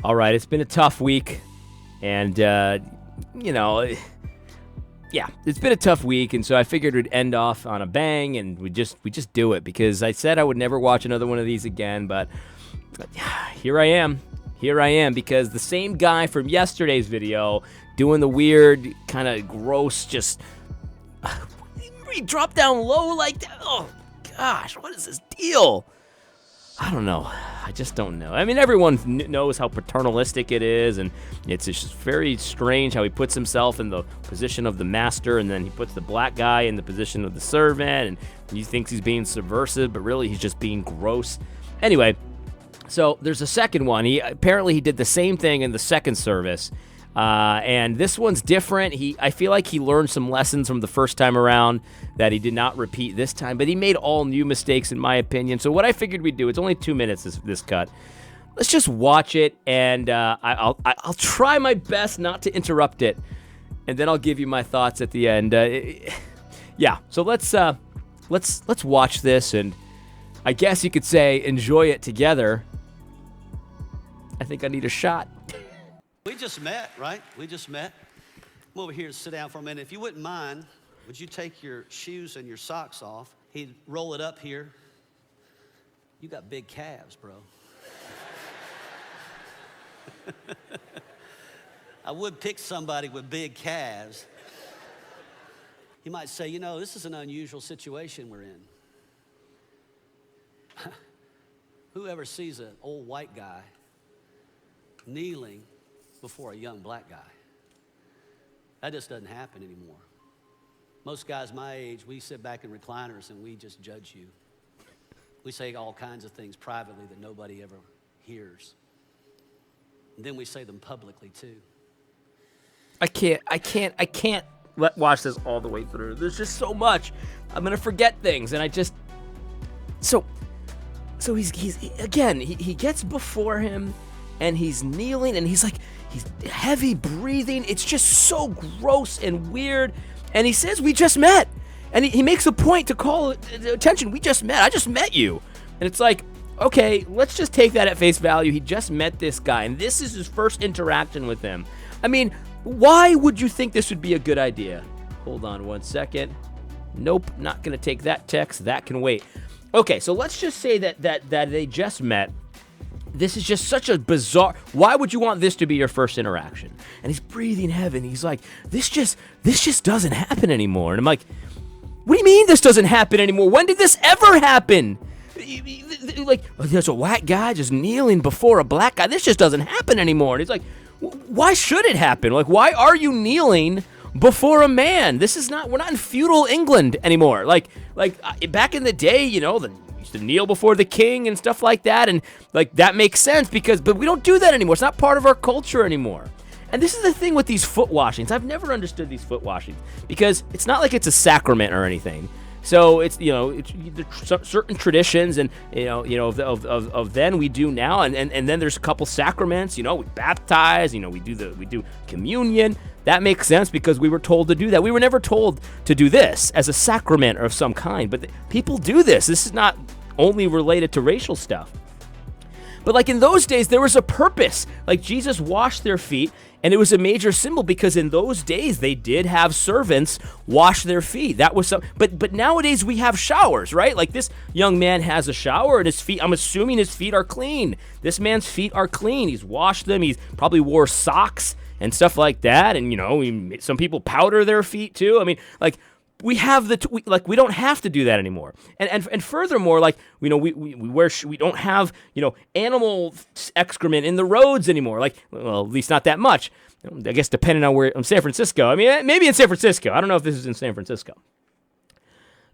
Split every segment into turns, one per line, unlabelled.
All right, it's been a tough week, and yeah, it's been a tough week, and so I figured we'd end off on a bang, and we just do it because I said I would never watch another one of these again, but here I am. Here I am because the same guy from yesterday's video doing the weird, kind of gross, just he dropped down low like that. Oh gosh, what is this deal? I don't know. I just don't know. I mean, everyone knows how paternalistic it is, and it's just very strange how he puts himself in the position of the master, and then he puts the black guy in the position of the servant, and he thinks he's being subversive, but really he's just being gross. Anyway, so there's a second one. Apparently he did the same thing in the second service, and this one's different. I feel like he learned some lessons from the first time around that he did not repeat this time, but he made all new mistakes in my opinion. So what I figured we'd do, it's only 2 minutes this cut. Let's just watch it, and I'll try my best not to interrupt it, and then I'll give you my thoughts at the end. Yeah, so let's watch this, and I guess you could say enjoy it together. I think I need a shot.
We just met, right? We just met. Come over here and sit down for a minute. If you wouldn't mind, would you take your shoes and your socks off? He'd roll it up here. You got big calves, bro. I would pick somebody with big calves. You might say, this is an unusual situation we're in. Whoever sees an old white guy kneeling before a young black guy? That just doesn't happen anymore. Most guys my age, we sit back in recliners and we just judge you. We say all kinds of things privately that nobody ever hears. And then we say them publicly too.
I can't watch this all the way through. There's just so much. I'm gonna forget things, and I just so he gets before him, and he's kneeling, and he's heavy breathing. It's just so gross and weird. And he says, "We just met," and he makes a point to call attention. "We just met. I just met you," and it's like, okay, let's just take that at face value. He just met this guy, and this is his first interaction with him. I mean, why would you think this would be a good idea? Hold on one second. Nope, not gonna take that text. That can wait. Okay, so let's just say that they just met. This is just such a bizarre. Why would you want this to be your first interaction? And he's breathing heavy. And he's like, this just doesn't happen anymore. And I'm like, what do you mean this doesn't happen anymore? When did this ever happen? Like, there's a white guy just kneeling before a black guy. This just doesn't happen anymore. And he's like, why should it happen? Like, why are you kneeling before a man? We're not in feudal England anymore. Like back in the day, to kneel before the king and stuff like that, and like that makes sense but we don't do that anymore. It's not part of our culture anymore. And this is the thing with these foot washings. I've never understood these foot washings because it's not like it's a sacrament or anything. So it's it's certain traditions and of then we do now, and then there's a couple sacraments. We baptize. We do communion. That makes sense because we were told to do that. We were never told to do this as a sacrament or of some kind, but people do this. This is not only related to racial stuff. But like in those days, there was a purpose. Like Jesus washed their feet, and it was a major symbol because in those days they did have servants wash their feet. That was but nowadays we have showers, right? Like this young man has a shower, and his feet, I'm assuming his feet are clean. This man's feet are clean. He's washed them. He's probably wore socks and stuff like that. And some people powder their feet too. I mean, like we have we don't have to do that anymore. And furthermore, we don't have animal excrement in the roads anymore. Well, at least not that much. I guess depending on where in San Francisco. I mean, maybe in San Francisco. I don't know if this is in San Francisco.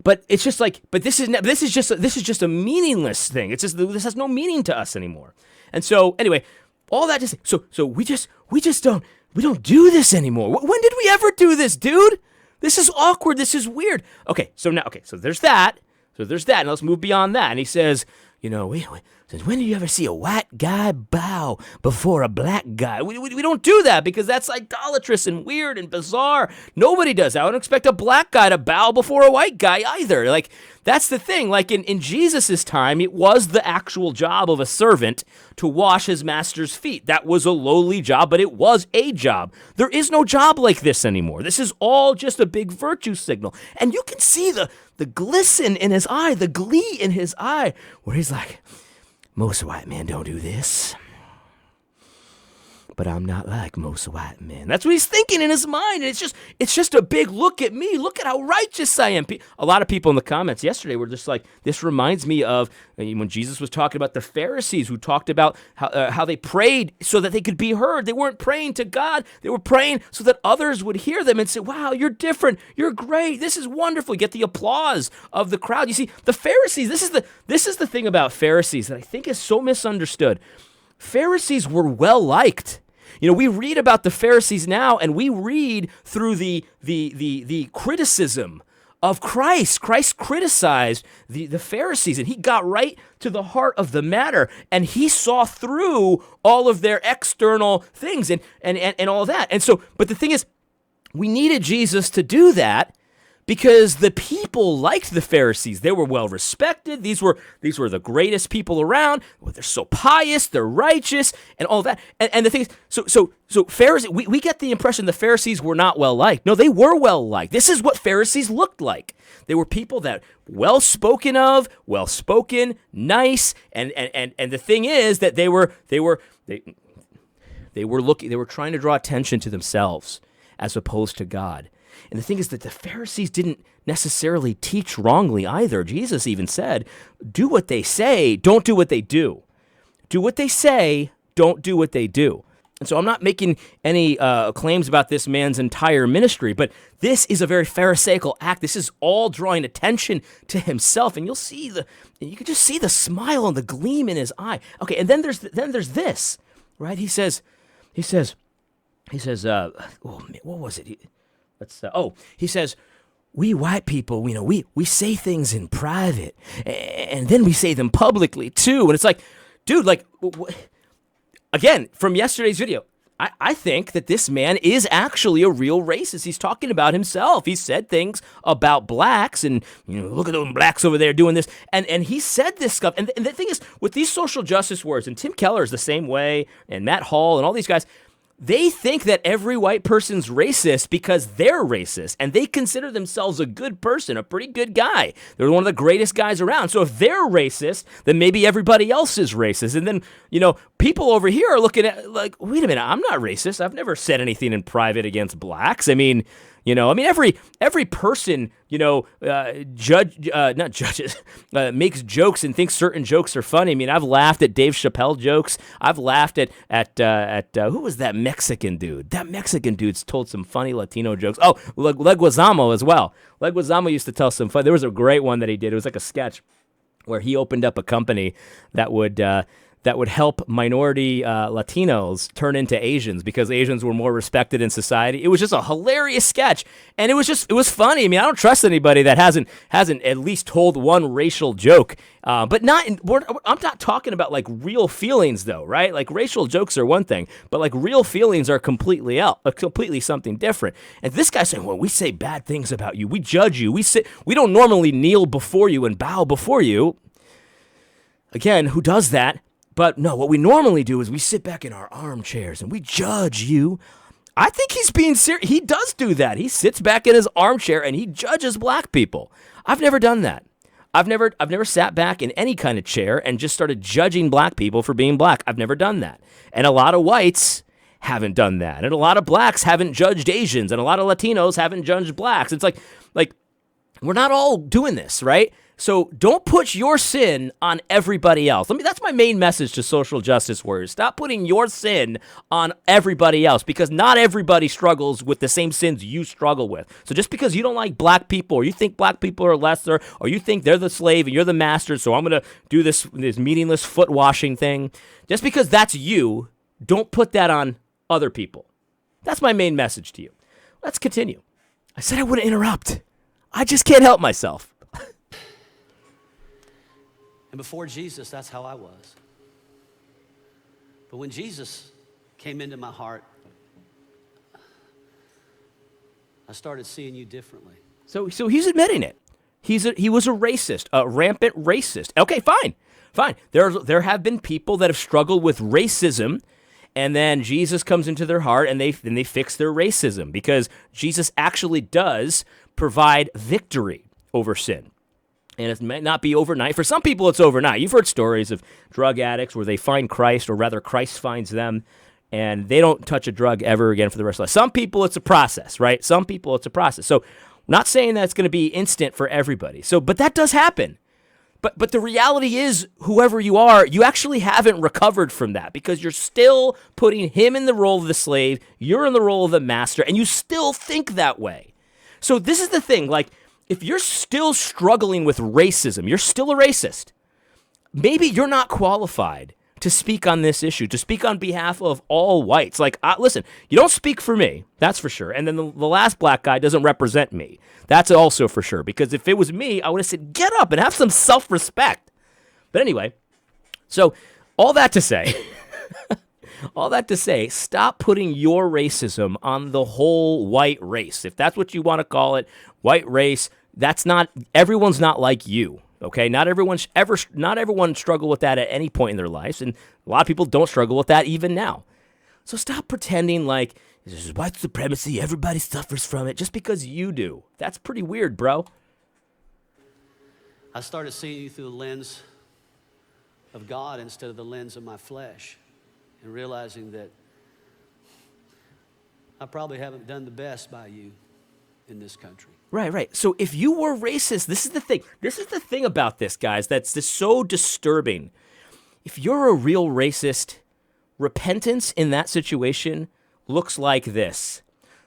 But it's just but this is just a meaningless thing. It's just this has no meaning to us anymore. And so anyway, all that to say, so we don't do this anymore. When did we ever do this, dude? This is awkward. This is weird. So there's that. So there's that. And let's move beyond that. And he says, since when did you ever see a white guy bow before a black guy? We don't do that because that's idolatrous and weird and bizarre. Nobody does that. I don't expect a black guy to bow before a white guy either. That's the thing. In Jesus' time, it was the actual job of a servant to wash his master's feet. That was a lowly job, but it was a job. There is no job like this anymore. This is all just a big virtue signal. And you can see the glisten in his eye, the glee in his eye, where he's like, most white men don't do this. But I'm not like most white men. That's what he's thinking in his mind. And it's just a big look at me. Look at how righteous I am. A lot of people in the comments yesterday were just like, this reminds me of when Jesus was talking about the Pharisees who talked about how they prayed so that they could be heard. They weren't praying to God. They were praying so that others would hear them and say, wow, you're different. You're great. This is wonderful. You get the applause of the crowd. You see, the Pharisees, this is the thing about Pharisees that I think is so misunderstood. Pharisees were well liked. We read about the Pharisees now, and we read through the criticism of Christ. Christ criticized the Pharisees, and he got right to the heart of the matter, and he saw through all of their external things and all that. And so, but the thing is, we needed Jesus to do that because the people liked the Pharisees. They were well respected. These were the greatest people around. Well, they're so pious, they're righteous, and all that. And the thing is, so Pharisees, we get the impression the Pharisees were not well liked. No, they were well liked. This is what Pharisees looked like. They were people that well spoken of, well spoken, nice, and the thing is that they were trying to draw attention to themselves as opposed to God. And the thing is that the Pharisees didn't necessarily teach wrongly either. Jesus even said, do what they say, don't do what they do. Do what they say, don't do what they do. And so I'm not making any claims about this man's entire ministry, but this is a very Pharisaical act. This is all drawing attention to himself, and you can just see the smile and the gleam in his eye. Okay, and then there's this, right? He says, what was it? He says, we white people, we say things in private, and then we say them publicly too. And it's like, dude, again, from yesterday's video, I think that this man is actually a real racist. He's talking about himself. He said things about blacks and, look at those blacks over there doing this. And he said this stuff. And the thing is, with these social justice wars, and Tim Keller is the same way, and Matt Hall and all these guys, they think that every white person's racist because they're racist, and they consider themselves a good person, a pretty good guy. They're one of the greatest guys around. So if they're racist, then maybe everybody else is racist. And then, people over here are looking at wait a minute, I'm not racist. I've never said anything in private against blacks. Every person, not judges, makes jokes and thinks certain jokes are funny. I've laughed at Dave Chappelle jokes. I've laughed at who was that Mexican dude? That Mexican dude's told some funny Latino jokes. Oh, Leguizamo as well. Leguizamo used to tell some fun. There was a great one that he did. It was like a sketch where he opened up a company that would help minority Latinos turn into Asians because Asians were more respected in society. It was just a hilarious sketch, and it was funny. I don't trust anybody that hasn't at least told one racial joke. But I'm not talking about real feelings though, right? Racial jokes are one thing, but real feelings are completely something different. And this guy's saying, well, we say bad things about you. We judge you. We don't normally kneel before you and bow before you. Again, who does that? But no, what we normally do is we sit back in our armchairs and we judge you. I think he's being serious. He does do that. He sits back in his armchair and he judges black people. I've never done that. I've never sat back in any kind of chair and just started judging black people for being black. I've never done that. And a lot of whites haven't done that. And a lot of blacks haven't judged Asians. And a lot of Latinos haven't judged blacks. It's like we're not all doing this, right? So don't put your sin on everybody else. That's my main message to social justice warriors. Stop putting your sin on everybody else because not everybody struggles with the same sins you struggle with. So just because you don't like black people or you think black people are lesser or you think they're the slave and you're the master, so I'm going to do this meaningless foot washing thing, just because that's you, don't put that on other people. That's my main message to you. Let's continue. I said I wouldn't interrupt. I just can't help myself.
And before Jesus, that's how I was. But when Jesus came into my heart, I started seeing you differently.
So he's admitting it. He was a racist, a rampant racist. Okay, fine. There have been people that have struggled with racism, and then Jesus comes into their heart, and they fix their racism, because Jesus actually does provide victory over sin. And it may not be overnight. For some people, it's overnight. You've heard stories of drug addicts where they find Christ, or rather Christ finds them, and they don't touch a drug ever again for the rest of life. Some people, it's a process, right? Some people, it's a process. So I'm not saying that it's going to be instant for everybody. But that does happen. But the reality is, whoever you are, you actually haven't recovered from that, because you're still putting him in the role of the slave, you're in the role of the master, and you still think that way. So this is the thing, like, if you're still struggling with racism, you're still a racist. Maybe you're not qualified to speak on this issue, to speak on behalf of all whites. Like, listen, you don't speak for me, that's for sure. And then the last black guy doesn't represent me. That's also for sure. Because if it was me, I would have said, get up and have some self-respect. But anyway, so all that to say, stop putting your racism on the whole white race. If that's what you want to call it, white race, everyone's not like you. Okay, not everyone struggle with that at any point in their lives, and a lot of people don't struggle with that even now. So stop pretending like this is white supremacy, everybody suffers from it just because you do. That's pretty weird, bro.
I started seeing you through the lens of God instead of the lens of my flesh, and realizing that I probably haven't done the best by you in this country.
Right. So if you were racist, this is the thing. This is the thing about this, guys, that's just so disturbing. If you're a real racist, repentance in that situation looks like this.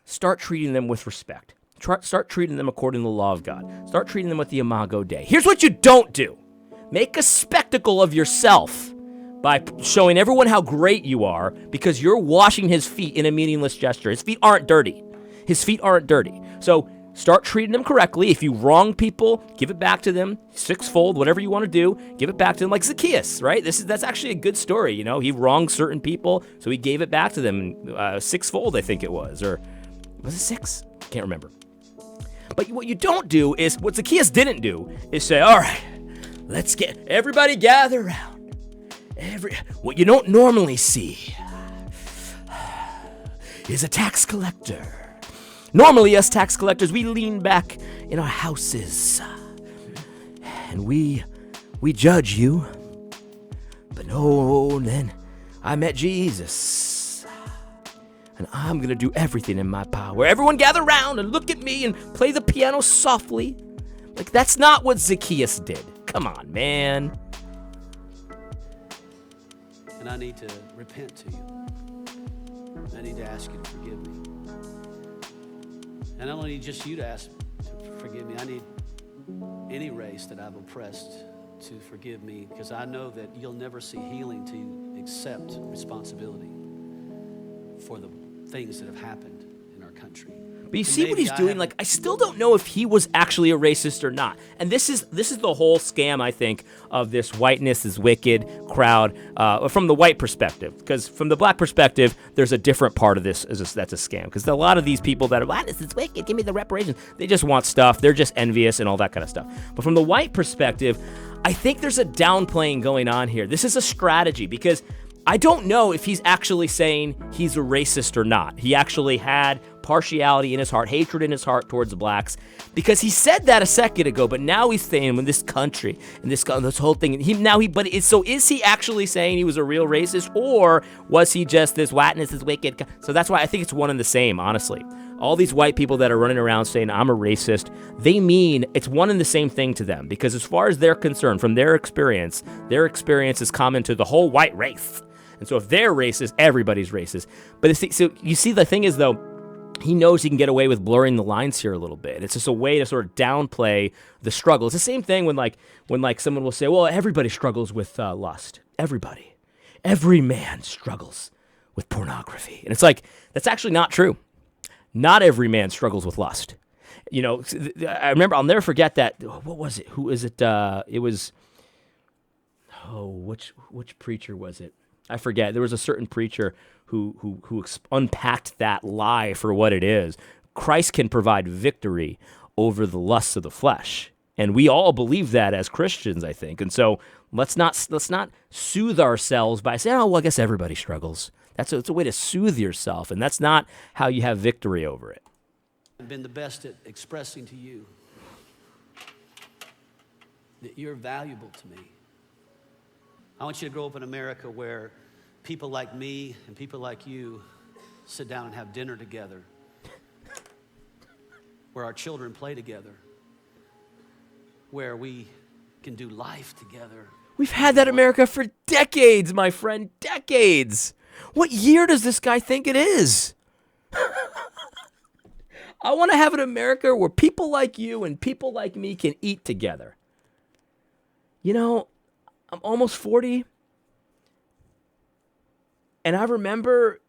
Start treating them with respect. Start treating them according to the law of God. Start treating them with the Imago Dei. Here's what you don't do. Make a spectacle of yourself by showing everyone how great you are because you're washing his feet in a meaningless gesture. His feet aren't dirty. So start treating them correctly. If you wrong people, give it back to them sixfold, whatever you want to do, give it back to them, like Zacchaeus, right? That's actually a good story, you know? He wronged certain people, so he gave it back to them sixfold, I think it was, or was it six? Can't remember. But what you don't do is, what Zacchaeus didn't do, is say, all right, let's get everybody gather around. What you don't normally see is a tax collector. Normally, us tax collectors, we lean back in our houses and we judge you. But no, then I met Jesus, and I'm going to do everything in my power. Everyone gather around and look at me and play the piano softly. Like, that's not what Zacchaeus did. Come on, man.
And I need to repent to you. I need to ask you to forgive me. And I don't need just you to ask to forgive me. I need any race that I've oppressed to forgive me, because I know that you'll never see healing till you accept responsibility for the things that have happened in our country.
But you see what he's doing? Like, I still don't know if he was actually a racist or not. And this is the whole scam, I think, of this whiteness is wicked crowd from the white perspective. Because from the black perspective, there's a different part of this that's a scam. Because a lot of these people that are, whiteness is wicked, give me the reparations, they just want stuff. They're just envious and all that kind of stuff. But from the white perspective, I think there's a downplaying going on here. This is a strategy, because I don't know if he's actually saying he's a racist or not. He actually had partiality in his heart, hatred in his heart towards blacks, because he said that a second ago, but now he's saying in this country and this whole thing. So is he actually saying he was a real racist, or was he just this whiteness is wicked? So that's why I think it's one and the same, honestly. All these white people that are running around saying I'm a racist, they mean it's one and the same thing to them, because as far as they're concerned, from their experience is common to the whole white race. And so if they're racist, everybody's racist. But so you see, the thing is, though, he knows he can get away with blurring the lines here a little bit. It's just a way to sort of downplay the struggle. It's the same thing when someone will say, well, everybody struggles with lust. Everybody. Every man struggles with pornography. And it's like, that's actually not true. Not every man struggles with lust. You know, I remember, I'll never forget that. What was it? Who is it? It was oh, which preacher was it? I forget. There was a certain preacher who unpacked that lie for what it is. Christ can provide victory over the lusts of the flesh. And we all believe that as Christians, I think. And so let's not soothe ourselves by saying, oh, well, I guess everybody struggles. It's a way to soothe yourself, and that's not how you have victory over it.
I've been the best at expressing to you that you're valuable to me. I want you to grow up in America where people like me and people like you sit down and have dinner together, where our children play together, where we can do life together.
We've had that America for decades, my friend, decades. What year does this guy think it is? I want to have an America where people like you and people like me can eat together. You know, I'm almost 40, and I remember,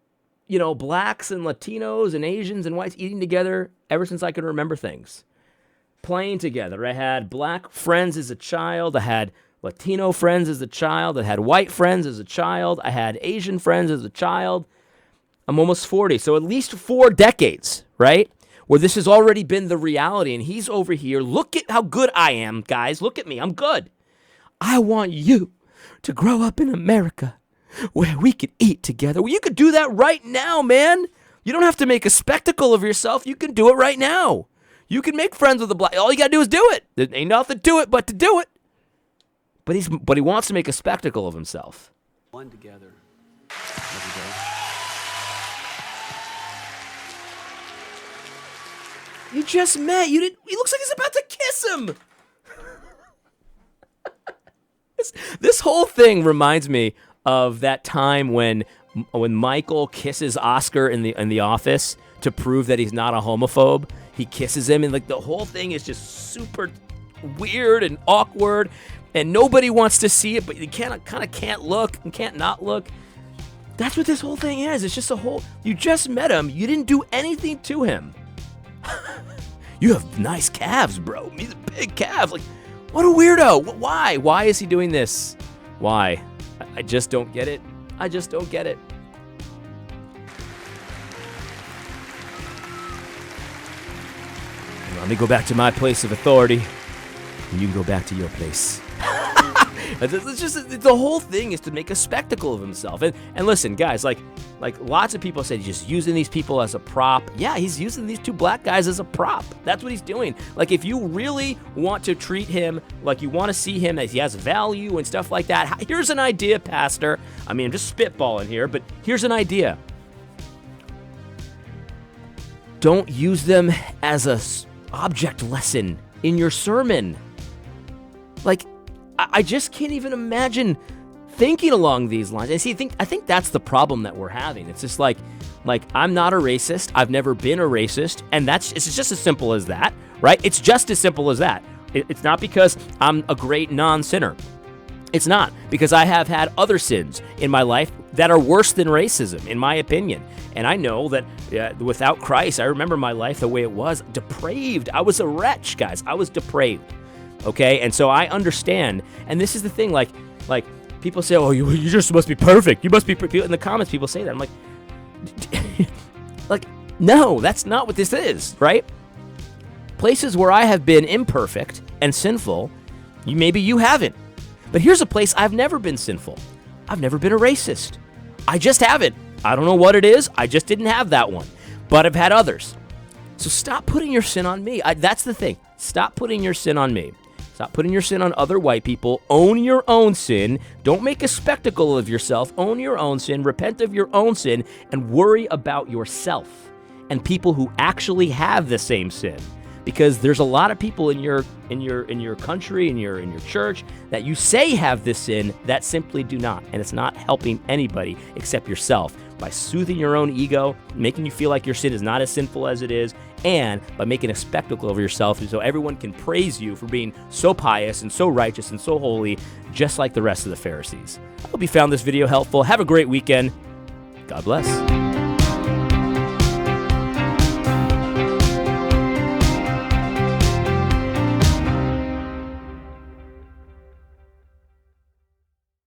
blacks and Latinos and Asians and whites eating together ever since I can remember things. Playing together. I had black friends as a child. I had Latino friends as a child. I had white friends as a child. I had Asian friends as a child. I'm almost 40, so at least 4 decades, right? Where this has already been the reality, and he's over here. Look at how good I am, guys. Look at me. I'm good. I want you to grow up in America where we could eat together. Well, you could do that right now, man. You don't have to make a spectacle of yourself. You can do it right now. You can make friends with a black. All you got to do is do it. There ain't nothing to it but to do it. But he wants to make a spectacle of himself.
One together.
You just met. He looks like he's about to kiss him. This whole thing reminds me of that time when Michael kisses Oscar in the office to prove that he's not a homophobe. He kisses him, and the whole thing is just super weird and awkward, and nobody wants to see it, but you can't look and can't not look. That's what this whole thing is. It's just you just met him. You didn't do anything to him. You have nice calves, bro. These are big calves. What a weirdo. Why? Why is he doing this? Why? I just don't get it. I just don't get it. Let me go back to my place of authority, and you can go back to your place. It's just the whole thing is to make a spectacle of himself. And listen, guys, like lots of people say he's just using these people as a prop. Yeah, he's using these 2 black guys as a prop. That's what he's doing. If you really want to treat him like you want to see him as he has value and stuff like that, here's an idea, Pastor. I mean, I'm just spitballing here, but here's an idea. Don't use them as a object lesson in your sermon. I just can't even imagine thinking along these lines. And see, I think that's the problem that we're having. It's just like I'm not a racist. I've never been a racist, and it's just as simple as that, right? It's just as simple as that. It's not because I'm a great non-sinner. It's not because I have had other sins in my life that are worse than racism, in my opinion. And I know that without Christ, I remember my life the way it was, depraved. I was a wretch, guys. I was depraved. Okay, and so I understand, and this is the thing, like people say, oh, you just must be perfect. You must be perfect. In the comments, people say that. I'm like, no, that's not what this is, right? Places where I have been imperfect and sinful, maybe you haven't. But here's a place I've never been sinful. I've never been a racist. I just haven't. I don't know what it is. I just didn't have that one. But I've had others. So stop putting your sin on me. That's the thing. Stop putting your sin on me. Stop putting your sin on other white people. Own your own sin. Don't make a spectacle of yourself. Own your own sin. Repent of your own sin, and worry about yourself and people who actually have the same sin. Because there's a lot of people in your country, in your church, that you say have this sin that simply do not, and it's not helping anybody except yourself by soothing your own ego, making you feel like your sin is not as sinful as it is, and by making a spectacle of yourself so everyone can praise you for being so pious and so righteous and so holy, just like the rest of the Pharisees. I hope you found this video helpful. Have a great weekend. God bless.